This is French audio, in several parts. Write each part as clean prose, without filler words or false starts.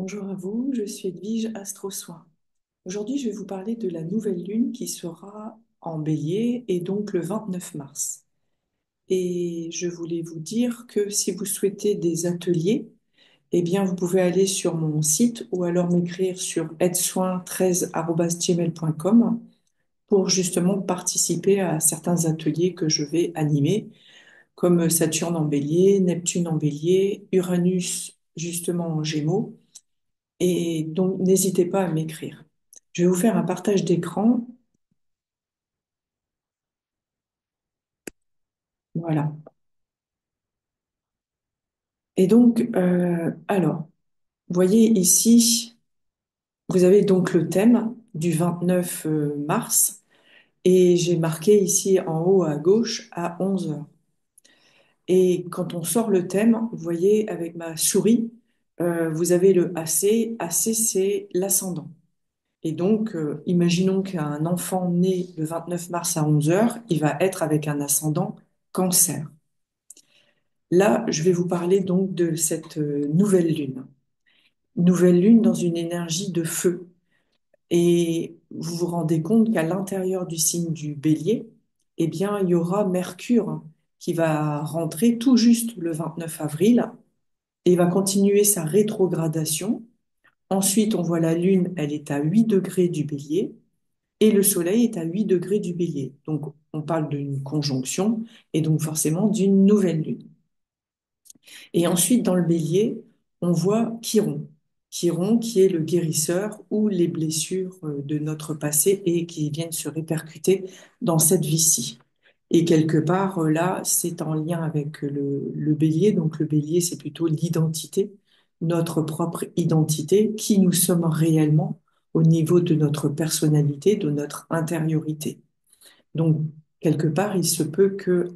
Bonjour à vous, je suis Edwige Astro Soin. Aujourd'hui, je vais vous parler de la nouvelle lune qui sera en Bélier et donc le 29 mars. Et je voulais vous dire que si vous souhaitez des ateliers, eh bien, vous pouvez aller sur mon site ou alors m'écrire sur edsoin13@gmail.com pour justement participer à certains ateliers que je vais animer, comme Saturne en Bélier, Neptune en Bélier, Uranus justement en Gémeaux. Et donc, n'hésitez pas à m'écrire. Je vais vous faire un partage d'écran. Voilà. Et donc, alors, vous voyez ici, vous avez donc le thème du 29 mars et j'ai marqué ici en haut à gauche à 11 heures. Et quand on sort le thème, vous voyez avec ma souris, vous avez le AC. AC, c'est l'ascendant. Et donc, imaginons qu'un enfant né le 29 mars à 11 heures, il va être avec un ascendant Cancer. Là, je vais vous parler donc de cette nouvelle lune. Nouvelle lune dans une énergie de feu. Et vous vous rendez compte qu'à l'intérieur du signe du Bélier, eh bien, il y aura Mercure qui va rentrer tout juste le 29 avril et va continuer sa rétrogradation. Ensuite, on voit la Lune, elle est à 8 degrés du Bélier et le Soleil est à 8 degrés du Bélier. Donc, on parle d'une conjonction et donc forcément d'une nouvelle Lune. Et ensuite, dans le bélier, on voit Chiron. Chiron qui est le guérisseur ou les blessures de notre passé et qui viennent se répercuter dans cette vie-ci. Et quelque part, là, c'est en lien avec le bélier. Donc le bélier, c'est plutôt l'identité, notre propre identité, qui nous sommes réellement au niveau de notre personnalité, de notre intériorité. Donc, quelque part, il se peut que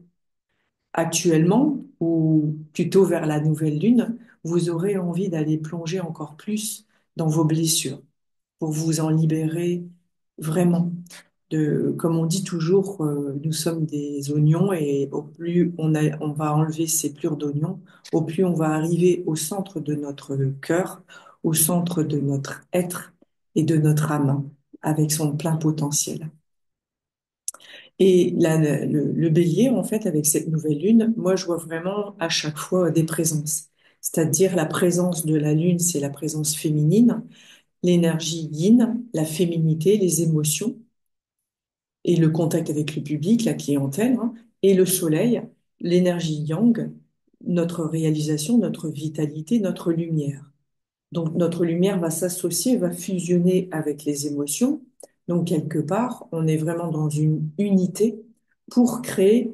actuellement, ou plutôt vers la nouvelle lune, vous aurez envie d'aller plonger encore plus dans vos blessures pour vous en libérer vraiment. Comme on dit toujours, nous sommes des oignons et au plus on va enlever ces plures d'oignons, au plus on va arriver au centre de notre cœur, au centre de notre être et de notre âme avec son plein potentiel. Et le bélier, en fait, avec cette nouvelle lune, moi, je vois vraiment à chaque fois des présences. C'est-à-dire la présence de la lune, c'est la présence féminine, l'énergie yin, la féminité, les émotions et le contact avec le public, la clientèle, hein, et le soleil, l'énergie yang, notre réalisation, notre vitalité, notre lumière. Donc notre lumière va s'associer, va fusionner avec les émotions. Donc quelque part, on est vraiment dans une unité pour créer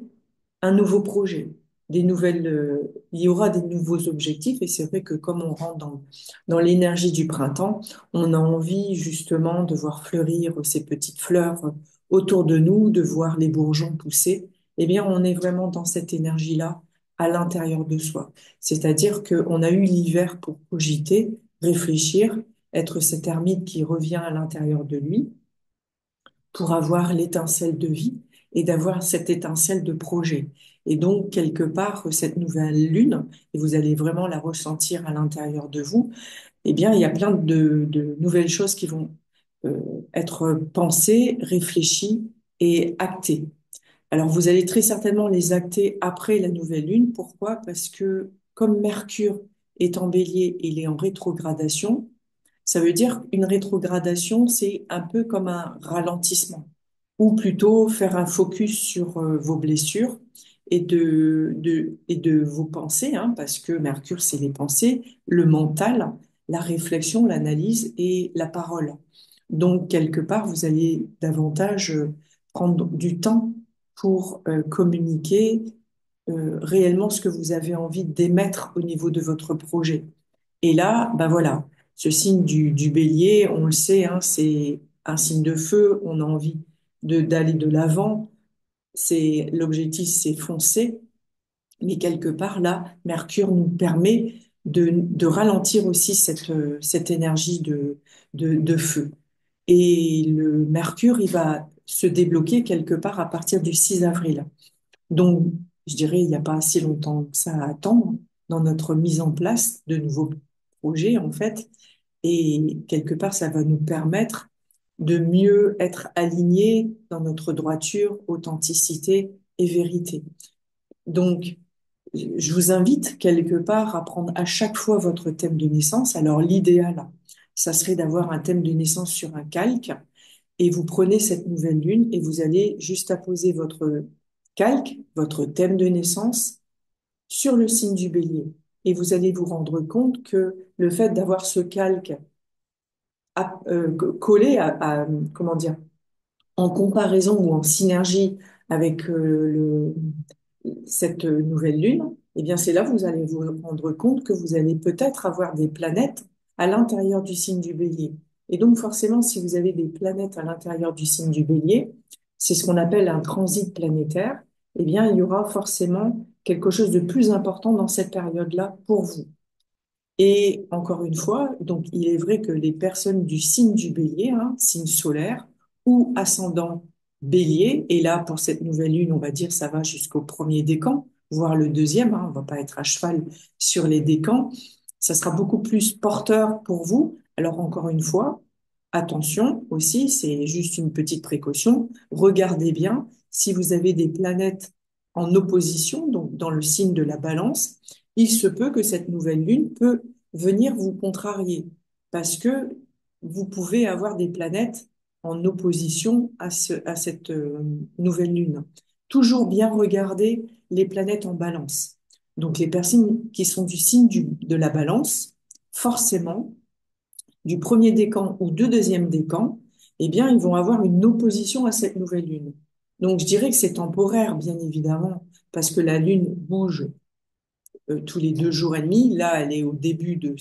un nouveau projet, il y aura des nouveaux objectifs et c'est vrai que comme on rentre dans l'énergie du printemps, on a envie justement de voir fleurir ces petites fleurs autour de nous, de voir les bourgeons pousser. Eh bien, on est vraiment dans cette énergie-là à l'intérieur de soi. C'est-à-dire qu'on a eu l'hiver pour cogiter, réfléchir, être cet ermite qui revient à l'intérieur de lui pour avoir l'étincelle de vie et d'avoir cette étincelle de projet. Et donc, quelque part, cette nouvelle lune, et vous allez vraiment la ressentir à l'intérieur de vous, eh bien, il y a plein de nouvelles choses qui vont euh, être pensées, réfléchies et actées. Alors, vous allez très certainement les acter après la nouvelle lune. Pourquoi? Parce que comme Mercure est en bélier, il est en rétrogradation. Ça veut dire qu'une rétrogradation, c'est un peu comme un ralentissement, ou plutôt faire un focus sur vos blessures et de vos pensées, hein, parce que Mercure, c'est les pensées, le mental, la réflexion, l'analyse et la parole. Donc, quelque part, vous allez davantage prendre du temps pour communiquer réellement ce que vous avez envie d'émettre au niveau de votre projet. Et là, ben voilà, ce signe du bélier, on le sait, hein, c'est un signe de feu, on a envie d'aller de l'avant, l'objectif, c'est foncer, mais quelque part là, Mercure nous permet de ralentir aussi cette énergie de feu. Et le Mercure, il va se débloquer quelque part à partir du 6 avril. Donc, je dirais, il n'y a pas si longtemps que ça à attendre dans notre mise en place de nouveaux projets, en fait. Et quelque part, ça va nous permettre de mieux être alignés dans notre droiture, authenticité et vérité. Donc, je vous invite quelque part à prendre à chaque fois votre thème de naissance. Alors, l'idéal, ça serait d'avoir un thème de naissance sur un calque et vous prenez cette nouvelle lune et vous allez juste apposer votre calque, votre thème de naissance sur le signe du bélier. Et vous allez vous rendre compte que le fait d'avoir ce calque collé comment dire, en comparaison ou en synergie avec cette nouvelle lune, eh bien, c'est là que vous allez vous rendre compte que vous allez peut-être avoir des planètes à l'intérieur du signe du bélier. Et donc, forcément, si vous avez des planètes à l'intérieur du signe du bélier, c'est ce qu'on appelle un transit planétaire, eh bien, il y aura forcément quelque chose de plus important dans cette période-là pour vous. Et encore une fois, donc il est vrai que les personnes du signe du bélier, signe solaire ou ascendant bélier, et là pour cette nouvelle lune, on va dire ça va jusqu'au premier décan, voire le deuxième, on va pas être à cheval sur les décans, ça sera beaucoup plus porteur pour vous. Alors encore une fois, attention aussi, c'est juste une petite précaution, regardez bien si vous avez des planètes en opposition, donc dans le signe de la balance, il se peut que cette nouvelle lune peut venir vous contrarier parce que vous pouvez avoir des planètes en opposition à cette nouvelle lune. Toujours bien regarder les planètes en balance. Donc les personnes qui sont du signe de la balance, forcément, du premier décan ou du deuxième décan, eh bien, ils vont avoir une opposition à cette nouvelle lune. Donc, je dirais que c'est temporaire, bien évidemment, parce que la lune bouge tous les 2 jours et demi. Là, elle est au début de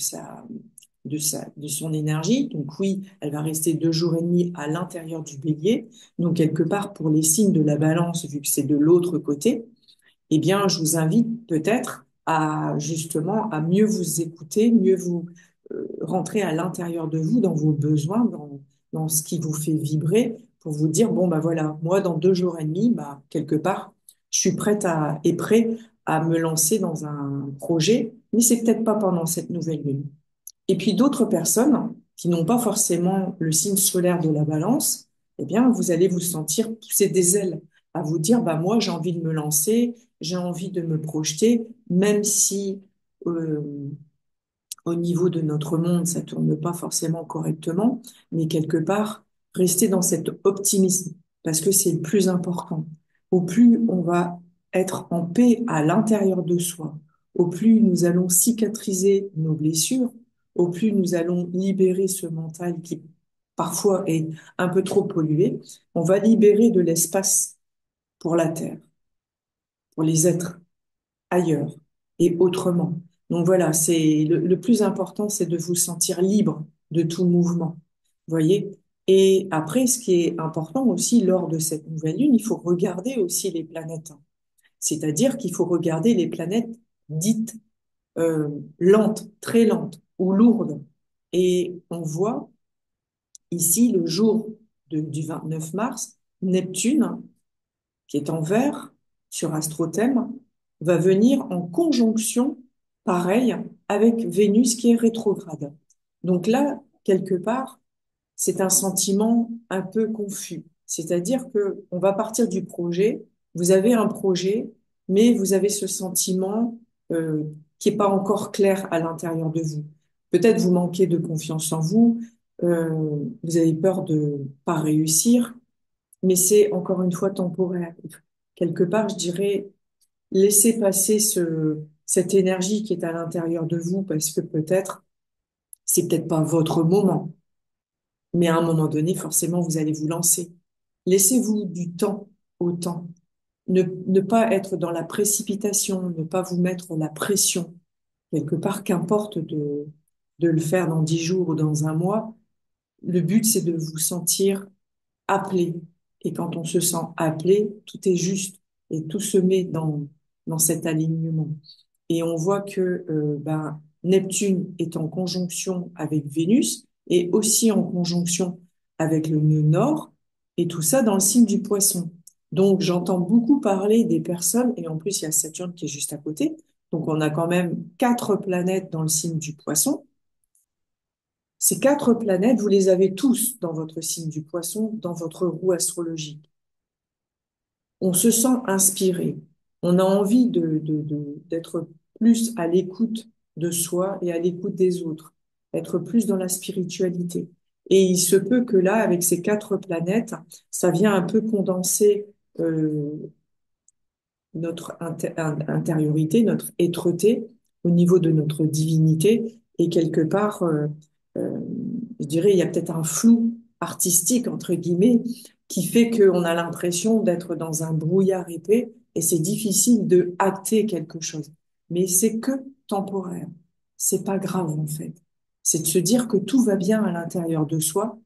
son énergie. Donc oui, elle va rester 2 jours et demi à l'intérieur du bélier. Donc quelque part, pour les signes de la balance, vu que c'est de l'autre côté, eh bien, je vous invite peut-être à justement à mieux vous écouter, mieux vous rentrer à l'intérieur de vous, dans vos besoins, dans ce qui vous fait vibrer, pour vous dire, bon, bah voilà, moi, dans 2 jours et demi, bah, quelque part, je suis prête et prêt à me lancer dans un projet, mais c'est peut-être pas pendant cette nouvelle lune. Et puis d'autres personnes qui n'ont pas forcément le signe solaire de la balance, eh bien, vous allez vous sentir pousser des ailes, à vous dire, bah moi, j'ai envie de me lancer, j'ai envie de me projeter, même si euh, au niveau de notre monde, ça tourne pas forcément correctement, mais quelque part, rester dans cet optimisme, parce que c'est le plus important. Au plus on va être en paix à l'intérieur de soi, au plus nous allons cicatriser nos blessures, au plus nous allons libérer ce mental qui parfois est un peu trop pollué, on va libérer de l'espace pour la Terre, pour les êtres ailleurs et autrement. Donc voilà, c'est le plus important, c'est de vous sentir libre de tout mouvement. Vous voyez? Et après, ce qui est important aussi lors de cette nouvelle lune, il faut regarder aussi les planètes. C'est-à-dire qu'il faut regarder les planètes dites lentes, très lentes ou lourdes. Et on voit ici le jour du 29 mars, Neptune qui est en vert sur Astrothème, va venir en conjonction, pareil, avec Vénus qui est rétrograde. Donc là, quelque part, c'est un sentiment un peu confus. C'est-à-dire que on va partir du projet, vous avez un projet, mais vous avez ce sentiment qui est pas encore clair à l'intérieur de vous. Peut-être vous manquez de confiance en vous, vous avez peur de pas réussir, mais c'est encore une fois temporaire. Quelque part, je dirais, laissez passer cette énergie qui est à l'intérieur de vous parce que c'est peut-être pas votre moment, mais à un moment donné, forcément, vous allez vous lancer. Laissez-vous du temps au temps. Ne pas être dans la précipitation, ne pas vous mettre la pression. Quelque part, qu'importe de le faire dans 10 jours ou dans un mois, le but, c'est de vous sentir appelé. Et quand on se sent appelé, tout est juste et tout se met dans cet alignement. Et on voit que Neptune est en conjonction avec Vénus et aussi en conjonction avec le nœud nord, et tout ça dans le signe du Poisson. Donc j'entends beaucoup parler des personnes, et en plus il y a Saturne qui est juste à côté, donc on a quand même 4 planètes dans le signe du Poisson, Ces quatre planètes, vous les avez tous dans votre signe du Poisson, dans votre roue astrologique. On se sent inspiré. On a envie d'être plus à l'écoute de soi et à l'écoute des autres, être plus dans la spiritualité. Et il se peut que là, avec ces quatre planètes, ça vient un peu condenser notre intériorité, notre êtreté au niveau de notre divinité. Et quelque part, je dirais, il y a peut-être un flou artistique, entre guillemets, qui fait qu'on a l'impression d'être dans un brouillard épais et c'est difficile de acter quelque chose. Mais c'est que temporaire. C'est pas grave, en fait. C'est de se dire que tout va bien à l'intérieur de soi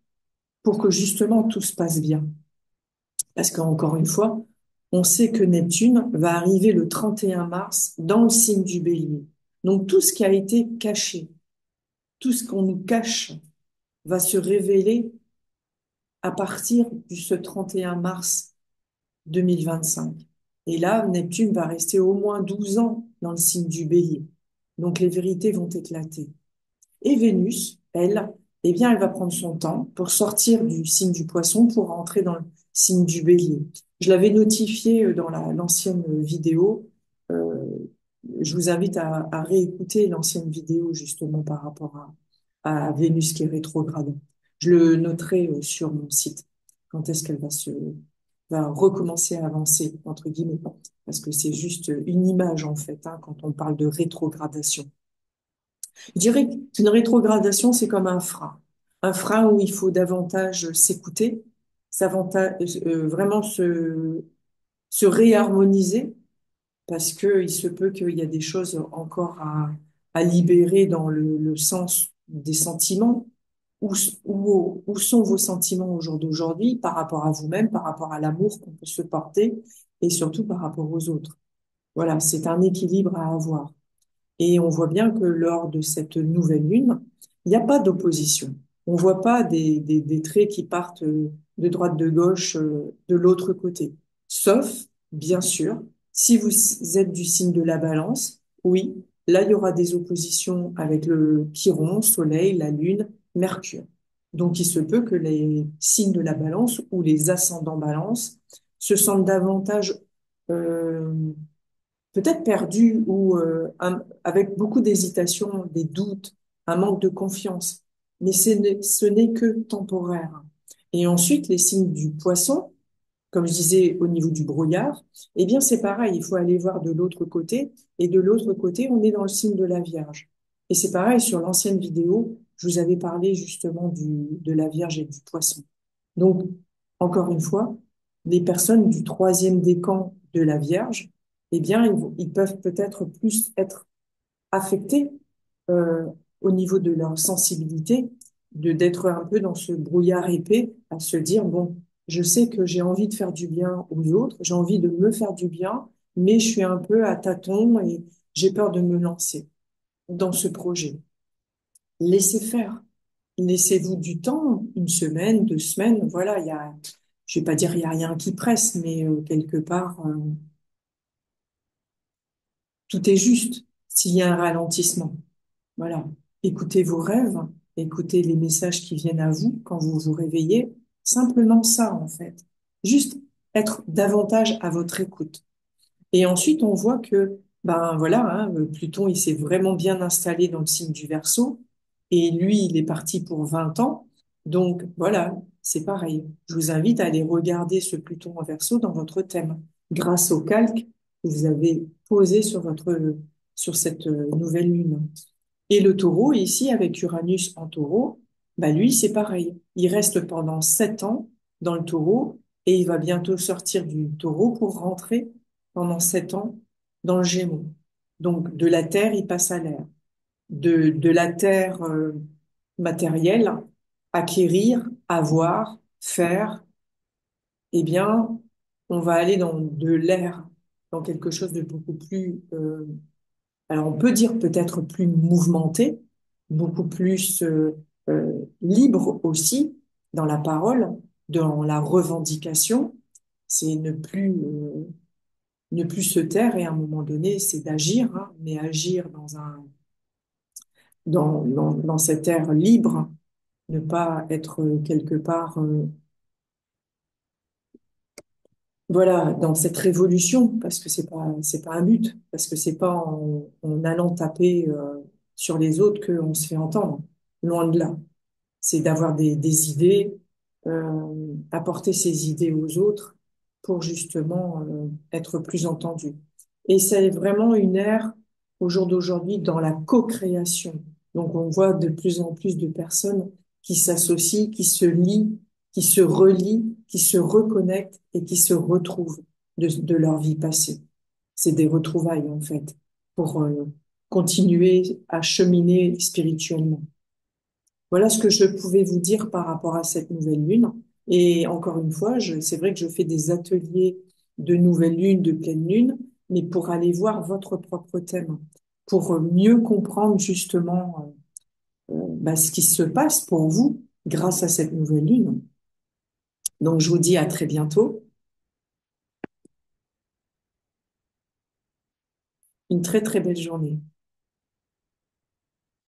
pour que justement tout se passe bien. Parce qu'encore une fois, on sait que Neptune va arriver le 31 mars dans le signe du Bélier. Donc tout ce qui a été caché, tout ce qu'on nous cache, va se révéler à partir du ce 31 mars 2025. Et là, Neptune va rester au moins 12 ans dans le signe du Bélier. Donc les vérités vont éclater. Et Vénus, elle, eh bien, elle va prendre son temps pour sortir du signe du Poisson pour rentrer dans le signe du Bélier. Je l'avais notifié dans l'ancienne vidéo. Euh, je vous invite à réécouter l'ancienne vidéo justement par rapport à Vénus qui est rétrograde. Je le noterai sur mon site. Quand est-ce qu'elle va recommencer à avancer, entre guillemets, parce que c'est juste une image en fait, hein, quand on parle de rétrogradation. Je dirais qu'une rétrogradation, c'est comme un frein. Un frein où il faut davantage s'écouter, vraiment se réharmoniser, parce que il se peut qu'il y a des choses encore à libérer dans le sens des sentiments. Où sont vos sentiments au jour d'aujourd'hui par rapport à vous-même, par rapport à l'amour qu'on peut se porter et surtout par rapport aux autres. Voilà, c'est un équilibre à avoir. Et on voit bien que lors de cette nouvelle lune, il n'y a pas d'opposition. On voit pas des traits qui partent de droite, de gauche, de l'autre côté. Sauf, bien sûr, si vous êtes du signe de la Balance, oui, là, il y aura des oppositions avec le Chiron, Soleil, la Lune, Mercure. Donc, il se peut que les signes de la Balance ou les ascendants Balance se sentent davantage euh, peut-être perdu ou avec beaucoup d'hésitation, des doutes, un manque de confiance. Mais ce n'est que temporaire. Et ensuite, les signes du Poisson, comme je disais au niveau du brouillard, eh bien c'est pareil, il faut aller voir de l'autre côté. Et de l'autre côté, on est dans le signe de la Vierge. Et c'est pareil, sur l'ancienne vidéo, je vous avais parlé justement de la Vierge et du Poisson. Donc, encore une fois, les personnes du troisième décan de la Vierge, eh bien, ils peuvent peut-être plus être affectés euh, au niveau de leur sensibilité, d'être un peu dans ce brouillard épais, à se dire, bon, je sais que j'ai envie de faire du bien aux autres, j'ai envie de me faire du bien, mais je suis un peu à tâtons et j'ai peur de me lancer dans ce projet. Laissez faire. Laissez-vous du temps, une semaine, 2 semaines, voilà, je vais pas dire il y a rien qui presse, mais quelque part, tout est juste s'il y a un ralentissement. Voilà. Écoutez vos rêves, écoutez les messages qui viennent à vous quand vous vous réveillez. Simplement ça, en fait. Juste être davantage à votre écoute. Et ensuite, on voit que, ben voilà, hein, Pluton, il s'est vraiment bien installé dans le signe du Verseau. Et lui, il est parti pour 20 ans. Donc, voilà, c'est pareil. Je vous invite à aller regarder ce Pluton en Verseau dans votre thème, grâce au calque que vous avez posé sur cette nouvelle lune. Et le taureau, ici, avec Uranus en taureau, bah lui, c'est pareil. Il reste pendant 7 ans dans le taureau et il va bientôt sortir du taureau pour rentrer pendant 7 ans dans le Gémeaux. Donc, de la terre, il passe à l'air. De la terre matérielle, acquérir, avoir, faire, eh bien, on va aller dans de l'air, dans quelque chose de beaucoup plus alors, on peut dire peut-être plus mouvementé, beaucoup plus libre aussi dans la parole, dans la revendication. C'est ne plus se taire et à un moment donné, c'est d'agir, hein, mais agir dans cette ère libre ne pas être quelque part, voilà, dans cette révolution, parce que c'est pas un but, parce que c'est pas en allant taper sur les autres qu'on se fait entendre, loin de là. C'est d'avoir des idées, apporter ces idées aux autres pour justement être plus entendu. Et c'est vraiment une ère au jour d'aujourd'hui dans la co-création. Donc on voit de plus en plus de personnes qui s'associent, qui se lient, qui se relient, qui se reconnectent et qui se retrouvent de leur vie passée. C'est des retrouvailles en fait pour continuer à cheminer spirituellement. Voilà ce que je pouvais vous dire par rapport à cette nouvelle lune. Et encore une fois, c'est vrai que je fais des ateliers de nouvelle lune, de pleine lune, mais pour aller voir votre propre thème, pour mieux comprendre justement bah, ce qui se passe pour vous grâce à cette nouvelle lune. Donc, je vous dis à très bientôt. Une très très belle journée.